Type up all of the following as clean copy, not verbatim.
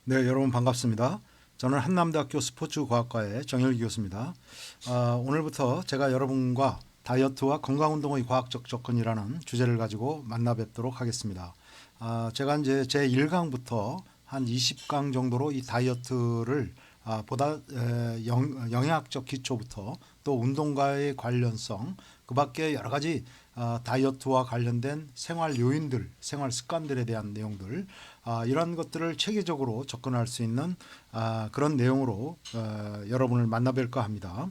네, 여러분 반갑습니다. 저는 한남대학교 스포츠과학과의 정일기 교수입니다. 오늘부터 제가 여러분과 다이어트와 건강운동의 과학적 접근이라는 주제를 가지고 만나 뵙도록 하겠습니다. 제가 이제 제 1강부터 한 20강 정도로 이 다이어트를 보다 영양학적 기초부터 또 운동과의 관련성, 그 밖에 여러 가지 다이어트와 관련된 생활 요인들, 생활 습관들에 대한 내용들, 이런 것들을 체계적으로 접근할 수 있는 그런 내용으로 여러분을 만나뵐까 합니다.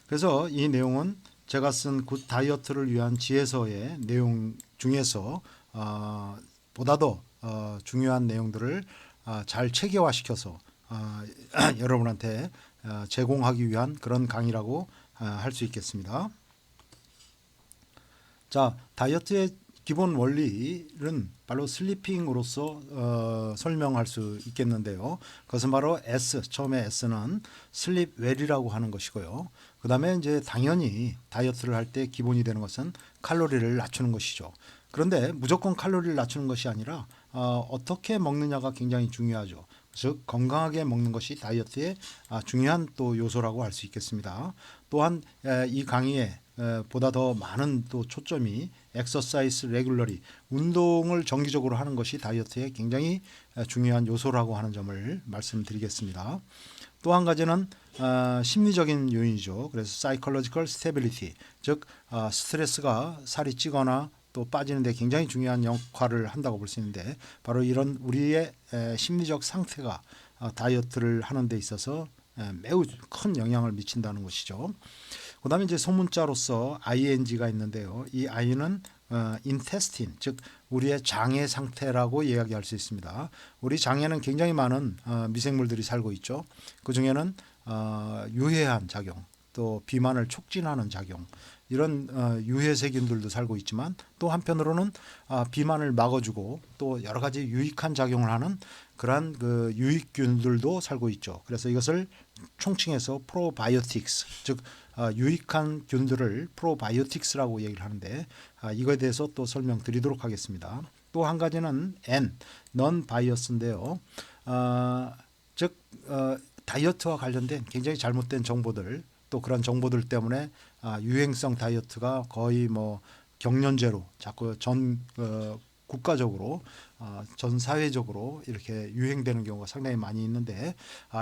그래서 이 내용은 제가 쓴 굿 다이어트를 위한 지혜서의 내용 중에서 보다 더 중요한 내용들을 잘 체계화시켜서 여러분한테 제공하기 위한 그런 강의라고 할 수 있겠습니다. 자, 다이어트의 기본 원리는 바로 슬리핑으로서 설명할 수 있겠는데요. 그것은 바로 처음에 S는 슬립 웰이라고 하는 것이고요. 그 다음에 이제 당연히 다이어트를 할 때 기본이 되는 것은 칼로리를 낮추는 것이죠. 그런데 무조건 칼로리를 낮추는 것이 아니라 어떻게 먹느냐가 굉장히 중요하죠. 즉 건강하게 먹는 것이 다이어트의 중요한 또 요소라고 할 수 있겠습니다. 또한 이 강의에 보다 더 많은 또 초점이 엑서사이즈 레귤러리, 운동을 정기적으로 하는 것이 다이어트에 굉장히 중요한 요소라고 하는 점을 말씀드리겠습니다. 또 한 가지는 심리적인 요인이죠. 그래서 psychological stability, 즉 스트레스가 살이 찌거나 또 빠지는데 굉장히 중요한 역할을 한다고 볼 수 있는데, 바로 이런 우리의 심리적 상태가 다이어트를 하는 데 있어서 매우 큰 영향을 미친다는 것이죠. 그 다음에 이제 소문자로서 ing가 있는데요. 이 i는 intestine, 즉 우리의 장의 상태라고 이야기할 수 있습니다. 우리 장에는 굉장히 많은 미생물들이 살고 있죠. 그 중에는 유해한 작용, 또 비만을 촉진하는 작용, 이런 유해 세균들도 살고 있지만, 또 한편으로는 비만을 막아주고 또 여러 가지 유익한 작용을 하는 그러한 그 유익균들도 살고 있죠. 그래서 이것을 총칭해서 프로바이오틱스, 즉 유익한 균들을 프로바이오틱스라고 얘기를 하는데, 이거에 대해서 또 설명드리도록 하겠습니다. 또 한 가지는 non 바이어스인데요. 즉 다이어트와 관련된 굉장히 잘못된 정보들, 또 그런 정보들 때문에 유행성 다이어트가 거의 뭐 경련제로 자꾸 전 국가적으로 전 사회적으로 이렇게 유행되는 경우가 상당히 많이 있는데,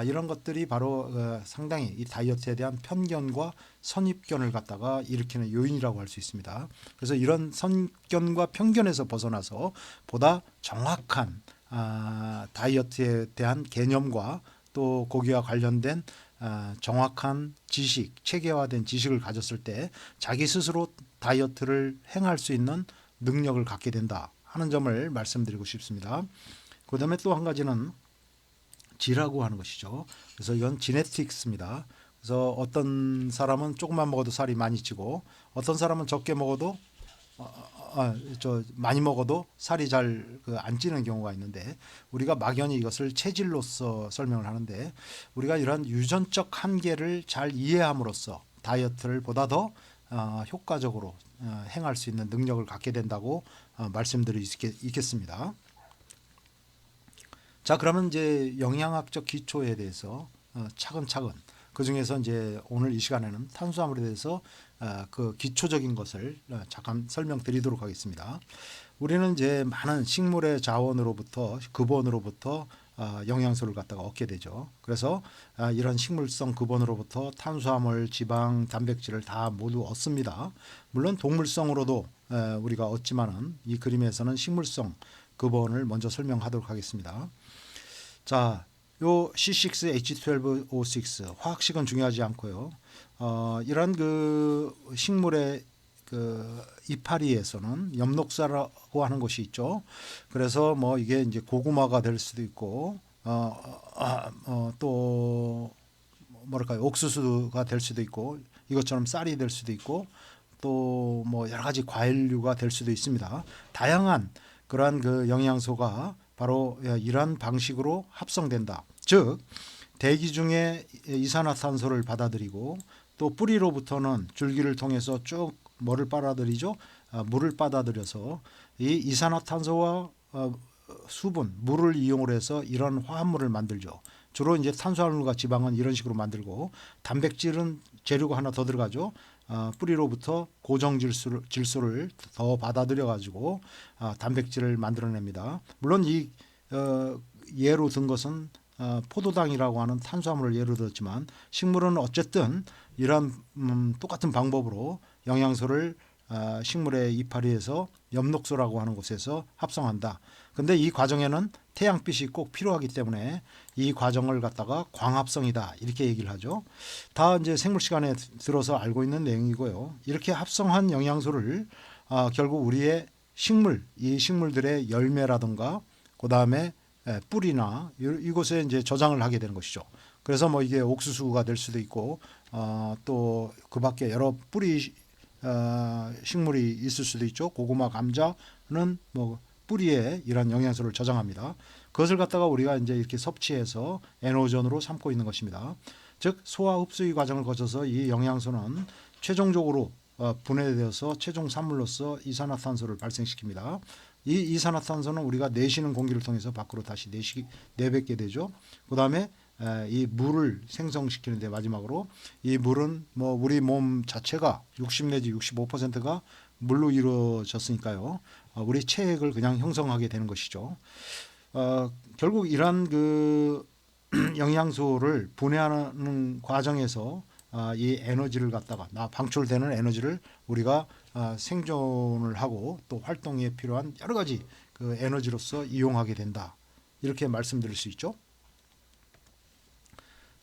이런 것들이 바로 상당히 이 다이어트에 대한 편견과 선입견을 갖다가 일으키는 요인이라고 할 수 있습니다. 그래서 이런 선견과 편견에서 벗어나서 보다 정확한 다이어트에 대한 개념과 또 거기와 관련된 정확한 지식, 체계화된 지식을 가졌을 때 자기 스스로 다이어트를 행할 수 있는 능력을 갖게 된다 하는 점을 말씀드리고 싶습니다. 그 다음에 또 한 가지는 지라고 하는 것이죠. 그래서 이건 지네틱스입니다. 그래서 어떤 사람은 조금만 먹어도 살이 많이 찌고, 어떤 사람은 적게 먹어도 많이 먹어도 살이 잘 안 찌는 경우가 있는데, 우리가 막연히 이것을 체질로서 설명을 하는데, 우리가 이런 유전적 한계를 잘 이해함으로써 다이어트를 보다 더 효과적으로 행할 수 있는 능력을 갖게 된다고 말씀드릴 수 있겠습니다. 자, 그러면 이제 영양학적 기초에 대해서 차근차근, 그 중에서 이제 오늘 이 시간에는 탄수화물에 대해서 그 기초적인 것을 잠깐 설명드리도록 하겠습니다. 우리는 이제 많은 식물의 자원으로부터, 근원으로부터 영양소를 갖다가 얻게 되죠. 그래서 이런 식물성 근원으로부터 탄수화물, 지방, 단백질을 다 모두 얻습니다. 물론 동물성으로도 우리가 얻지만은, 이 그림에서는 식물성 근원을 먼저 설명하도록 하겠습니다. 자, 요 C6H12O6 화학식은 중요하지 않고요. 이런 그 식물의 그 이파리에서는 엽록사라고 하는 것이 있죠. 그래서 뭐 이게 이제 고구마가 될 수도 있고, 또 뭐랄까요, 옥수수가 될 수도 있고, 이것처럼 쌀이 될 수도 있고, 또 뭐 여러 가지 과일류가 될 수도 있습니다. 다양한 그러한 그 영양소가 바로 이러한 방식으로 합성된다. 즉 대기 중에 이산화탄소를 받아들이고, 또 뿌리로부터는 줄기를 통해서 쭉 뭐를 빨아들이죠? 물을 빨아들여서 이 이산화탄소와 수분, 물을 이용을 해서 이런 화합물을 만들죠. 주로 이제 탄수화물과 지방은 이런 식으로 만들고 단백질은 재료가 하나 더 들어가죠. 뿌리로부터 고정 질소를 더 받아들여 가지고 단백질을 만들어냅니다. 물론 이 예로 든 것은 포도당이라고 하는 탄수화물을 예로 들었지만 식물은 어쨌든 이런 똑같은 방법으로 영양소를 식물의 이파리에서 엽록소라고 하는 곳에서 합성한다. 근데 이 과정에는 태양빛이 꼭 필요하기 때문에 이 과정을 갖다가 광합성이다 이렇게 얘기를 하죠. 다 이제 생물 시간에 들어서 알고 있는 내용이고요. 이렇게 합성한 영양소를 결국 우리의 식물, 이 식물들의 열매라든가 그 다음에 뿌리나 이곳에 이제 저장을 하게 되는 것이죠. 그래서 뭐 이게 옥수수가 될 수도 있고 또 그밖에 여러 뿌리 식물이 있을 수도 있죠. 고구마, 감자는 뭐 뿌리에 이런 영양소를 저장합니다. 그것을 갖다가 우리가 이제 이렇게 섭취해서 에너전으로 삼고 있는 것입니다. 즉 소화 흡수의 과정을 거쳐서 이 영양소는 최종적으로 분해되어서 최종 산물로서 이산화탄소를 발생시킵니다. 이 이산화탄소는 우리가 내쉬는 공기를 통해서 밖으로 다시 내뱉게 되죠. 그 다음에 이 물을 생성시키는데 마지막으로 이 물은 뭐 우리 몸 자체가 60 내지 65%가 물로 이루어졌으니까요. 우리 체액을 그냥 형성하게 되는 것이죠. 결국 이러한 그 영양소를 분해하는 과정에서 이 에너지를 갖다가 방출되는 에너지를 우리가 생존을 하고 또 활동에 필요한 여러 가지 그 에너지로서 이용하게 된다. 이렇게 말씀드릴 수 있죠.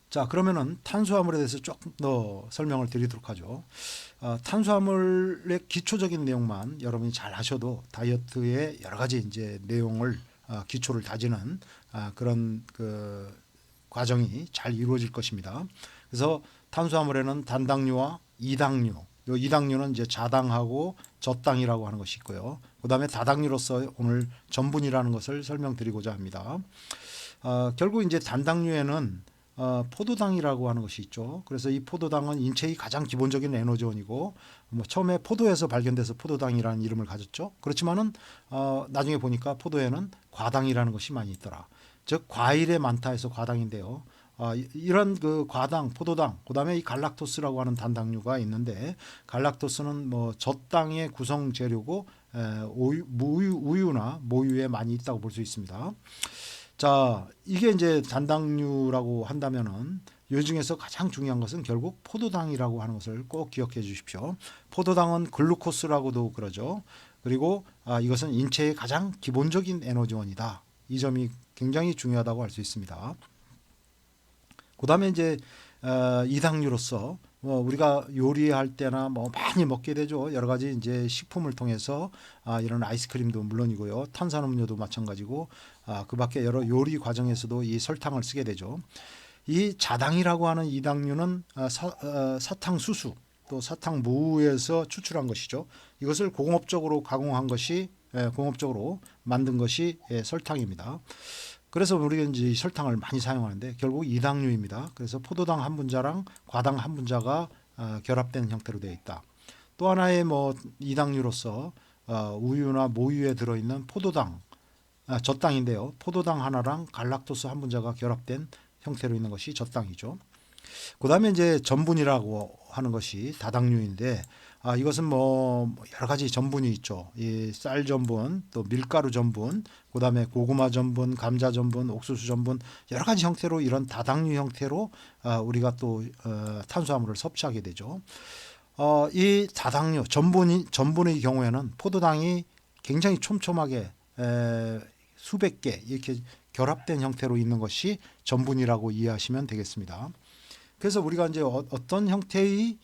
자, 그러면은 탄수화물에 대해서 조금 더 설명을 드리도록 하죠. 탄수화물의 기초적인 내용만 여러분이 잘 아셔도 다이어트의 여러 가지 이제 내용을 기초를 다지는 그런 그 과정이 잘 이루어질 것입니다. 그래서 탄수화물에는 단당류와 이당류, 요 이당류는 이제 자당하고 젖당이라고 하는 것이 있고요. 그다음에 다당류로서 오늘 전분이라는 것을 설명드리고자 합니다. 결국 이제 단당류에는 포도당이라고 하는 것이 있죠. 그래서 이 포도당은 인체의 가장 기본적인 에너지원이고 뭐 처음에 포도에서 발견돼서 포도당이라는 이름을 가졌죠. 그렇지만은 나중에 보니까 포도에는 과당이라는 것이 많이 있더라. 즉 과일에 많다 해서 과당인데요. 이런 그 과당, 포도당, 그다음에 이 갈락토스라고 하는 단당류가 있는데 갈락토스는 뭐 젖당의 구성 재료고 우유나 모유에 많이 있다고 볼 수 있습니다. 자, 이게 이제 단당류라고 한다면은 이 중에서 가장 중요한 것은 결국 포도당이라고 하는 것을 꼭 기억해 주십시오. 포도당은 글루코스라고도 그러죠. 그리고 이것은 인체의 가장 기본적인 에너지원이다. 이 점이 굉장히 중요하다고 할 수 있습니다. 그다음에 이제 이당류로서 우리가 요리할 때나 뭐 많이 먹게 되죠. 여러 가지 이제 식품을 통해서 이런 아이스크림도 물론이고요. 탄산음료도 마찬가지고 그밖에 여러 요리 과정에서도 이 설탕을 쓰게 되죠. 이 자당이라고 하는 이당류는 사탕수수 또 사탕무에서 추출한 것이죠. 이것을 공업적으로 가공한 것이 공업적으로 만든 것이 설탕입니다. 그래서 우리가 이제 설탕을 많이 사용하는데 결국 이당류입니다. 그래서 포도당 한 분자랑 과당 한 분자가 결합된 형태로 되어 있다. 또 하나의 뭐 이당류로서 우유나 모유에 들어있는 포도당, 젖당인데요. 포도당 하나랑 갈락토스 한 분자가 결합된 형태로 있는 것이 젖당이죠. 그다음에 이제 전분이라고 하는 것이 다당류인데 이것은 뭐 여러 가지 전분이 있죠. 이 쌀 전분, 또 밀가루 전분, 그다음에 고구마 전분, 감자 전분, 옥수수 전분 여러 가지 형태로 이런 다당류 형태로 우리가 또 탄수화물을 섭취하게 되죠. 이 다당류 전분의 경우에는 포도당이 굉장히 촘촘하게 수백 개 이렇게 결합된 형태로 있는 것이 전분이라고 이해하시면 되겠습니다. 그래서 우리가 이제 어떤 형태의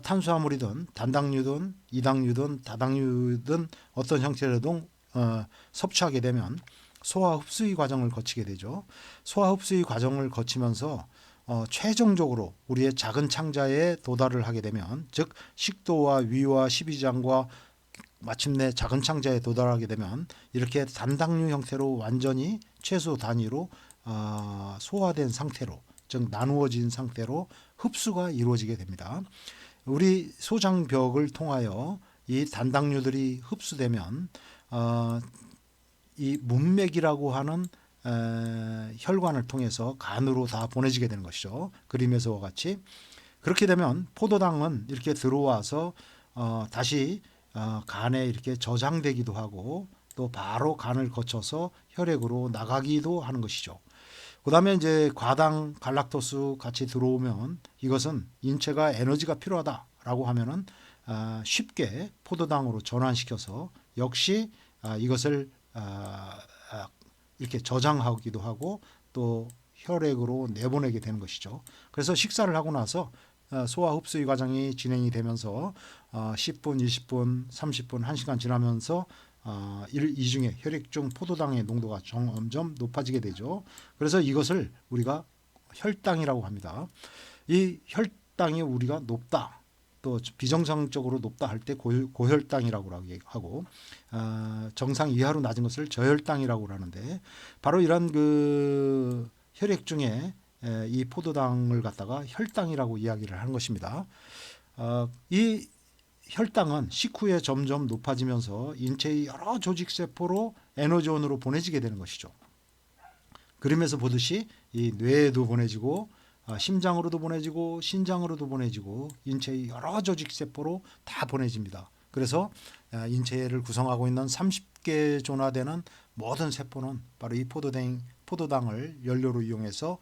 탄수화물이든 단당류든 이당류든 다당류든 어떤 형태로든 섭취하게 되면 소화 흡수의 과정을 거치게 되죠. 소화 흡수의 과정을 거치면서 최종적으로 우리의 작은 창자에 도달을 하게 되면 즉 식도와 위와 십이장과 마침내 작은 창자에 도달하게 되면 이렇게 단당류 형태로 완전히 최소 단위로 소화된 상태로 즉 나누어진 상태로 흡수가 이루어지게 됩니다. 우리 소장벽을 통하여 이 단당류들이 흡수되면 이 문맥이라고 하는 혈관을 통해서 간으로 다 보내지게 되는 것이죠. 그림에서와 같이. 그렇게 되면 포도당은 이렇게 들어와서 다시 간에 이렇게 저장되기도 하고 또 바로 간을 거쳐서 혈액으로 나가기도 하는 것이죠. 그 다음에 이제 과당, 갈락토스 같이 들어오면 이것은 인체가 에너지가 필요하다라고 하면은 쉽게 포도당으로 전환시켜서 역시 이것을 이렇게 저장하기도 하고 또 혈액으로 내보내게 되는 것이죠. 그래서 식사를 하고 나서 소화 흡수의 과정이 진행이 되면서 10분, 20분, 30분, 1시간 지나면서 이 중에 혈액중 포도당의 농도가 점점 높아지게 되죠. 그래서 이것을 우리가 혈당이라고 합니다. 이 혈당이 우리가 높다, 또 비정상적으로 높다 할 때 고혈당이라고 하고 정상 이하로 낮은 것을 저혈당이라고 하는데 바로 이런 그 혈액 중에 이 포도당을 갖다가 혈당이라고 이야기를 하는 것입니다. 이 혈당은 식후에 점점 높아지면서 인체의 여러 조직 세포로 에너지원으로 보내지게 되는 것이죠. 그림에서 보듯이 이 뇌에도 보내지고 심장으로도 보내지고 신장으로도 보내지고 인체의 여러 조직 세포로 다 보내집니다. 그래서 인체를 구성하고 있는 30개 조나 되는 모든 세포는 바로 이 포도당을 연료로 이용해서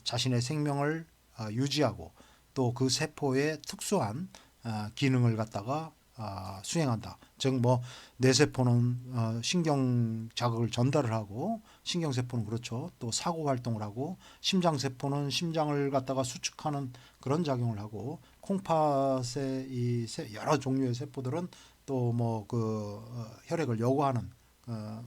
자신의 생명을 유지하고 또 그 세포의 특수한 기능을 갖다가 수행한다. 즉 뭐 뇌세포는 신경 자극을 전달을 하고 신경세포는 그렇죠. 또 사고 활동을 하고 심장세포는 심장을 갖다가 수축하는 그런 작용을 하고 콩팥의 이 여러 종류의 세포들은 또 뭐 그 혈액을 요구하는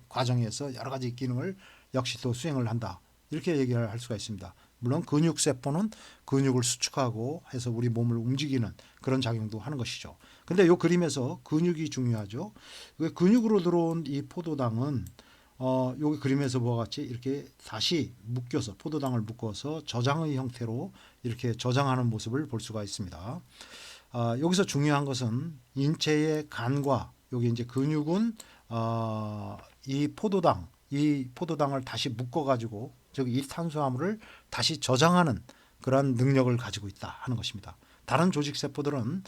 과정에서 여러 가지 기능을 역시 또 수행을 한다. 이렇게 얘기를 할 수가 있습니다. 물론 근육세포는 근육을 수축하고 해서 우리 몸을 움직이는 그런 작용도 하는 것이죠. 근데 이 그림에서 근육이 중요하죠. 근육으로 들어온 이 포도당은 여기 그림에서 보아 같이 이렇게 다시 묶여서 포도당을 묶어서 저장의 형태로 이렇게 저장하는 모습을 볼 수가 있습니다. 여기서 중요한 것은 인체의 간과 여기 이제 근육은 이 포도당을 다시 묶어가지고 즉 이 탄수화물을 다시 저장하는 그런 능력을 가지고 있다 하는 것입니다. 다른 조직 세포들은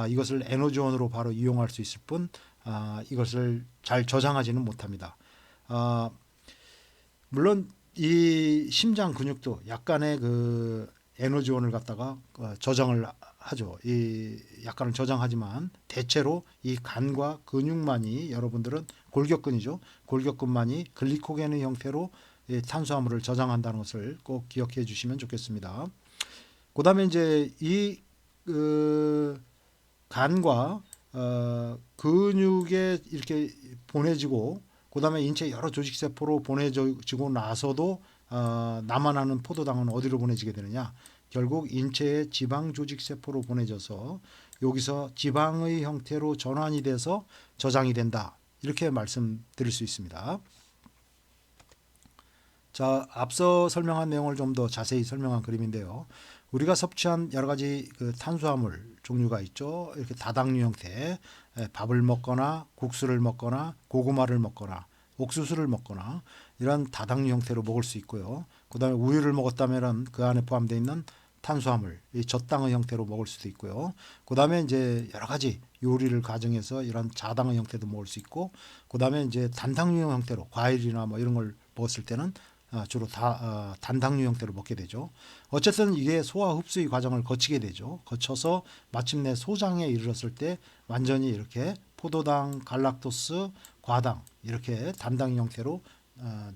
이것을 에너지원으로 바로 이용할 수 있을 뿐 이것을 잘 저장하지는 못합니다. 물론 이 심장 근육도 약간의 그 에너지원을 갖다가 저장을 하죠. 이 약간은 저장하지만 대체로 이 간과 근육만이 여러분들은 골격근이죠. 골격근만이 글리코겐의 형태로 이 탄수화물을 저장한다는 것을 꼭 기억해 주시면 좋겠습니다. 그다음에 이제 이 간과 근육에 이렇게 보내지고 그다음에 인체 여러 조직 세포로 보내지고 나서도 남아나는 포도당은 어디로 보내지게 되느냐? 결국 인체의 지방 조직 세포로 보내져서 여기서 지방의 형태로 전환이 돼서 저장이 된다. 이렇게 말씀드릴 수 있습니다. 자, 앞서 설명한 내용을 좀 더 자세히 설명한 그림인데요. 우리가 섭취한 여러 가지 그 탄수화물 종류가 있죠. 이렇게 다당류 형태, 밥을 먹거나 국수를 먹거나 고구마를 먹거나 옥수수를 먹거나 이런 다당류 형태로 먹을 수 있고요. 그다음에 우유를 먹었다면 그 안에 포함되어 있는 탄수화물, 이 젖당의 형태로 먹을 수도 있고요. 그다음에 이제 여러 가지 요리를 가정해서 이런 자당의 형태도 먹을 수 있고, 그다음에 이제 단당류 형태로 과일이나 뭐 이런 걸 먹었을 때는 주로 단당류 형태로 먹게 되죠. 어쨌든 이게 소화 흡수의 과정을 거치게 되죠. 거쳐서 마침내 소장에 이르렀을 때 완전히 이렇게 포도당, 갈락토스, 과당 이렇게 단당 형태로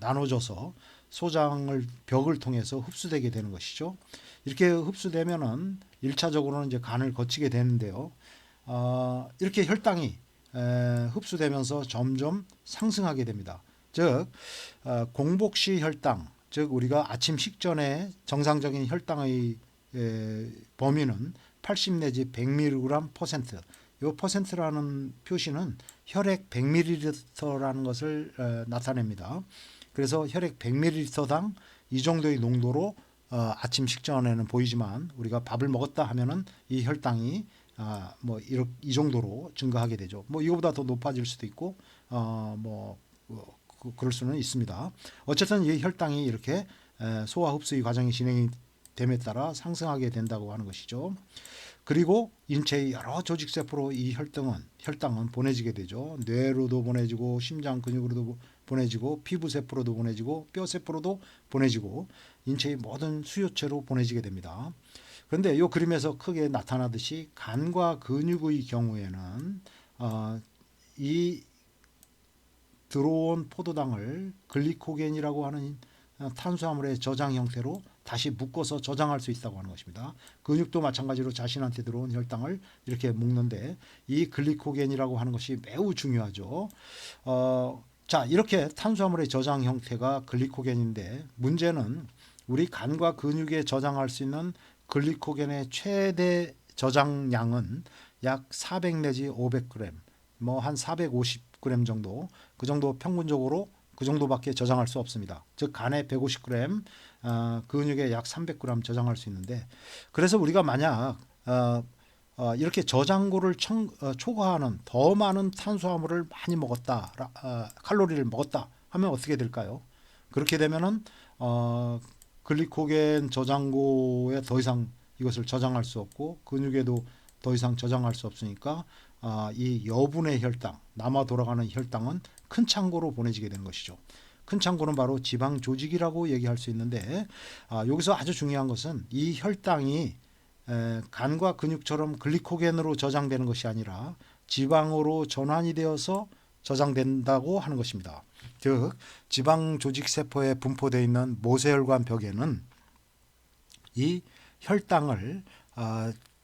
나눠져서 소장을 벽을 통해서 흡수되게 되는 것이죠. 이렇게 흡수되면은 1차적으로는 이제 간을 거치게 되는데요. 이렇게 혈당이 흡수되면서 점점 상승하게 됩니다. 즉 공복시 혈당, 즉 우리가 아침 식전에 정상적인 혈당의 범위는 80 내지 100mg 퍼센트. 이 퍼센트라는 표시는 혈액 100ml라는 것을 나타냅니다. 그래서 혈액 100ml당 이 정도의 농도로 아침 식전에는 보이지만 우리가 밥을 먹었다 하면은 이 혈당이 뭐 이 정도로 증가하게 되죠. 뭐 이거보다 더 높아질 수도 있고 그럴 수는 있습니다. 어쨌든 이 혈당이 이렇게 소화 흡수의 과정이 진행이 됨에 따라 상승하게 된다고 하는 것이죠. 그리고 인체의 여러 조직세포로 이 혈당은 보내지게 되죠. 뇌로도 보내지고 심장 근육으로도 보내지고 피부세포로도 보내지고 뼈세포로도 보내지고 인체의 모든 수요체로 보내지게 됩니다. 그런데 이 그림에서 크게 나타나듯이 간과 근육의 경우에는 이 들어온 포도당을 글리코겐이라고 하는 탄수화물의 저장 형태로 다시 묶어서 저장할 수 있다고 하는 것입니다. 근육도 마찬가지로 자신한테 들어온 혈당을 이렇게 묶는데 이 글리코겐이라고 하는 것이 매우 중요하죠. 자, 이렇게 탄수화물의 저장 형태가 글리코겐인데 문제는 우리 간과 근육에 저장할 수 있는 글리코겐의 최대 저장량은 약 400 내지 500g, 뭐 한 450g 정도, 그 정도 평균적으로 그 정도밖에 저장할 수 없습니다. 즉 간에 150g, 근육에 약 300g 저장할 수 있는데, 그래서 우리가 만약 이렇게 저장고를 초과하는 더 많은 탄수화물을 많이 먹었다, 칼로리를 먹었다 하면 어떻게 될까요? 그렇게 되면은 글리코겐 저장고에 더 이상 이것을 저장할 수 없고 근육에도 더 이상 저장할 수 없으니까 이 여분의 혈당, 남아 돌아가는 혈당은 큰 창고로 보내지게 되는 것이죠. 큰 창고는 바로 지방 조직이라고 얘기할 수 있는데 여기서 아주 중요한 것은 이 혈당이 간과 근육처럼 글리코겐으로 저장되는 것이 아니라 지방으로 전환이 되어서 저장된다고 하는 것입니다. 즉 지방 조직 세포에 분포되어 있는 모세혈관 벽에는 이 혈당을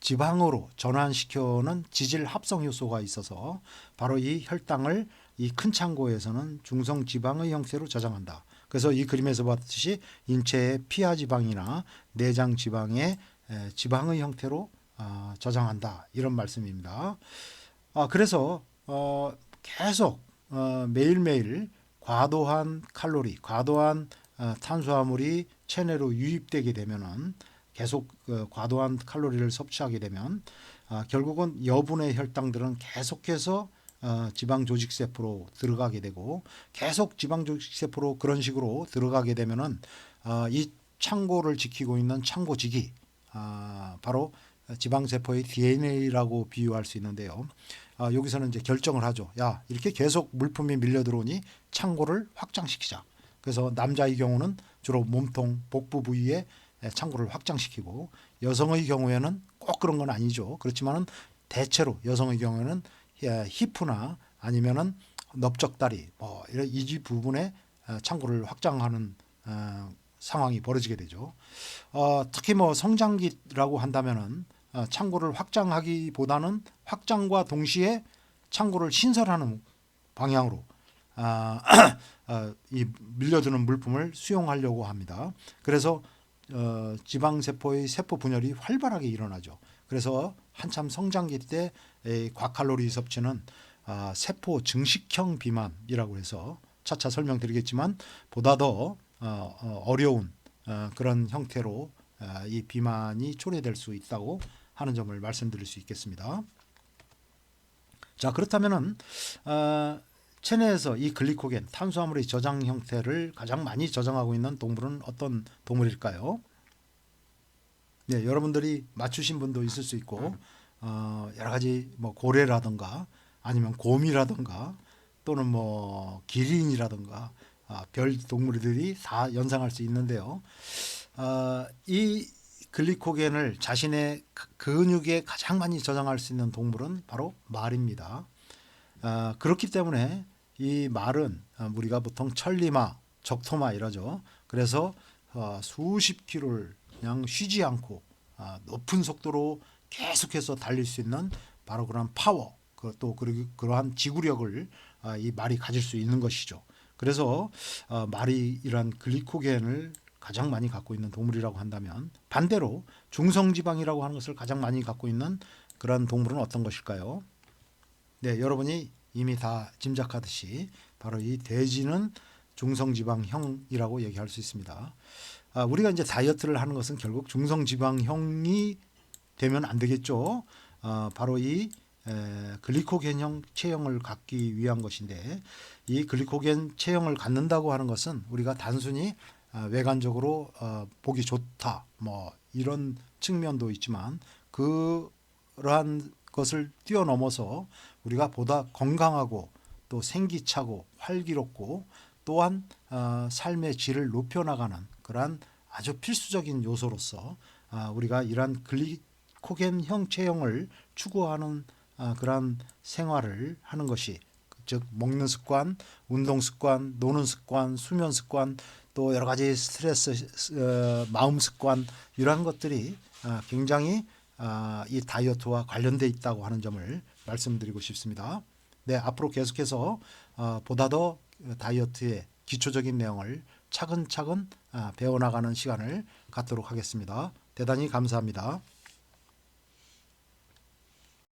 지방으로 전환시켜는 지질 합성 효소가 있어서 바로 이 혈당을 이 큰 창고에서는 중성 지방의 형태로 저장한다. 그래서 이 그림에서 봤듯이 인체의 피하 지방이나 내장 지방의 지방의 형태로 저장한다. 이런 말씀입니다. 그래서 계속 매일매일 과도한 칼로리, 과도한 탄수화물이 체내로 유입되게 되면은 계속 과도한 칼로리를 섭취하게 되면 결국은 여분의 혈당들은 계속해서 지방 조직 세포로 들어가게 되고 계속 지방 조직 세포로 그런 식으로 들어가게 되면은 이 창고를 지키고 있는 창고직이 바로 지방 세포의 DNA라고 비유할 수 있는데요. 여기서는 이제 결정을 하죠. 야, 이렇게 계속 물품이 밀려 들어오니 창고를 확장시키자. 그래서 남자의 경우는 주로 몸통, 복부 부위에 창고를 확장시키고 여성의 경우에는 꼭 그런 건 아니죠. 그렇지만은 대체로 여성의 경우에는 히프나 아니면은 넓적다리 뭐 이런 이 부분에 창고를 확장하는 상황이 벌어지게 되죠. 특히 뭐 성장기라고 한다면은 창고를 확장하기보다는 확장과 동시에 창고를 신설하는 방향으로 이 밀려드는 물품을 수용하려고 합니다. 그래서 지방세포의 세포 분열이 활발하게 일어나죠. 그래서 한참 성장기 때 과칼로리 섭취는 세포 증식형 비만이라고 해서 차차 설명드리겠지만 보다 더 어려운 그런 형태로 이 비만이 초래될 수 있다고 하는 점을 말씀드릴 수 있겠습니다. 자, 그렇다면은 체내에서 이 글리코겐 탄수화물의 저장 형태를 가장 많이 저장하고 있는 동물은 어떤 동물일까요? 네, 여러분들이 맞추신 분도 있을 수 있고 여러 가지 뭐 고래라든가 아니면 곰이라든가 또는 뭐 기린이라든가 별 동물들이 다 연상할 수 있는데요. 이 글리코겐을 자신의 근육에 가장 많이 저장할 수 있는 동물은 바로 말입니다. 그렇기 때문에 이 말은 우리가 보통 천리마, 적토마 이러죠. 그래서 수십 킬로를 그냥 쉬지 않고 높은 속도로 계속해서 달릴 수 있는 바로 그런 파워, 또 그러한 지구력을 이 말이 가질 수 있는 것이죠. 그래서 말이 이런 글리코겐을 가장 많이 갖고 있는 동물이라고 한다면 반대로 중성지방이라고 하는 것을 가장 많이 갖고 있는 그런 동물은 어떤 것일까요? 네, 여러분이 이미 다 짐작하듯이 바로 이 돼지는 중성지방형이라고 얘기할 수 있습니다. 우리가 이제 다이어트를 하는 것은 결국 중성지방형이 되면 안 되겠죠. 바로 이 글리코겐형 체형을 갖기 위한 것인데 이 글리코겐 체형을 갖는다고 하는 것은 우리가 단순히 외관적으로 보기 좋다 뭐 이런 측면도 있지만 그러한 것을 뛰어넘어서 우리가 보다 건강하고 또 생기차고 활기롭고 또한 삶의 질을 높여나가는 그러한 아주 필수적인 요소로서 우리가 이러한 글리코겐형 체형을 추구하는 그러한 생활을 하는 것이 즉 먹는 습관, 운동 습관, 노는 습관, 수면 습관 또 여러 가지 스트레스 마음 습관 이러한 것들이 굉장히 이 다이어트와 관련돼 있다고 하는 점을 말씀드리고 싶습니다. 네, 앞으로 계속해서 보다 더 다이어트의 기초적인 내용을 차근차근 배워나가는 시간을 갖도록 하겠습니다. 대단히 감사합니다.